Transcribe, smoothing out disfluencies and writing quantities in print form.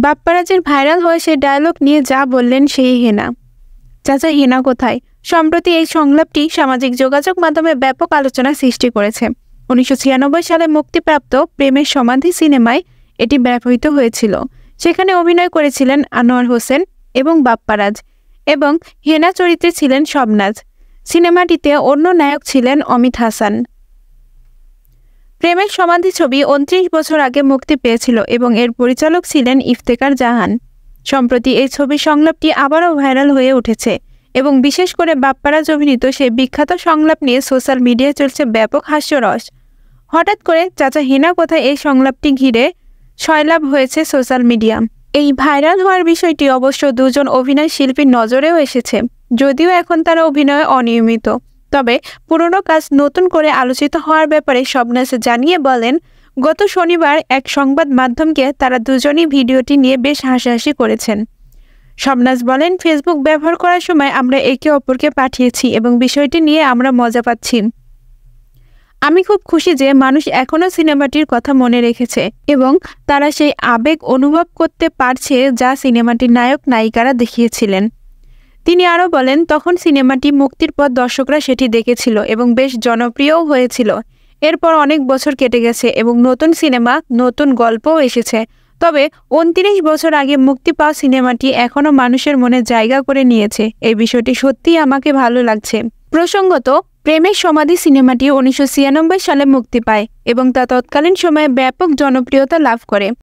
বাপ্পারাজের viral হয়ে সেই dialogue নিয়ে যা বললেন সেই হেনা। চাচা হেনা কোথায়? সম্প্রতি এই সংলাপটি সামাজিক যোগাযোগ মাধ্যমে ব্যাপক আলোচনা সৃষ্টি করেছে। 1996 সালে মুক্তিপ্রাপ্ত প্রেমের সমাধি সিনেমায় এটি ব্যবহৃত হয়েছিল। সেখানে অভিনয় করেছিলেন আনোয়ার হোসেন এবং বাপ্পারাজ, এবং হেনা চরিত্রে ছিলেন শবনাজ। সিনেমাটিতে অন্য নায়ক ছিলেন অমিত হাসান। প্রেমের সমাধি ছবি 29 বছর আগে মুক্তি পেয়েছিল এবং এর পরিচালক ছিলেন ইফতেখার জাহান। সম্প্রতি এই ছবির সংলাপটি আবারও ভাইরাল হয়ে উঠেছে এবং বিশেষ করে বাপ্পারাজ অভিনীত সেই বিখ্যাত সংলাপ নিয়ে সোশ্যাল মিডিয়ায় চলছে ব্যাপক হাস্যরস। হঠাৎ করে চাচা হেনা কোথায় এই সংলাপটি ঘিরে সয়লাভ হয়েছে সোশ্যাল মিডিয়া। এই ভাইরাল হওয়ার বিষয়টি অবশ্য দুজন অভিনয় শিল্পীর নজরেও এসেছে, যদিও এখন তারা অভিনয়ে অনিয়মিত। তবে পুরনো কাজ নতুন করে আলোচিত হওয়ার ব্যাপারে শবনাজ জানিয়ে বলেন, গত শনিবার এক সংবাদ মাধ্যমকে তারা দুজনই ভিডিওটি নিয়ে বেশ হাসাহাসি করেছেন। শবনাজ বলেন, ফেসবুক ব্যবহার করার সময় আমরা একে অপরকে পাঠিয়েছি এবং বিষয়টি নিয়ে আমরা মজা পাচ্ছি। আমি খুব খুশি যে মানুষ এখনও সিনেমাটির কথা মনে রেখেছে এবং তারা সেই আবেগ অনুভব করতে পারছে যা সিনেমাটির নায়ক নায়িকারা দেখিয়েছিলেন। তিনি আরও বলেন, তখন সিনেমাটি মুক্তির পর দর্শকরা সেটি দেখেছিল এবং বেশ জনপ্রিয়ও হয়েছিল। এরপর অনেক বছর কেটে গেছে এবং নতুন সিনেমা, নতুন গল্পও এসেছে। তবে 29 বছর আগে মুক্তি পাওয়া সিনেমাটি এখনও মানুষের মনে জায়গা করে নিয়েছে। এই বিষয়টি সত্যিই আমাকে ভালো লাগছে। প্রসঙ্গত, প্রেমের সমাধি সিনেমাটি 1996 সালে মুক্তি পায় এবং তা তৎকালীন সময়ে ব্যাপক জনপ্রিয়তা লাভ করে।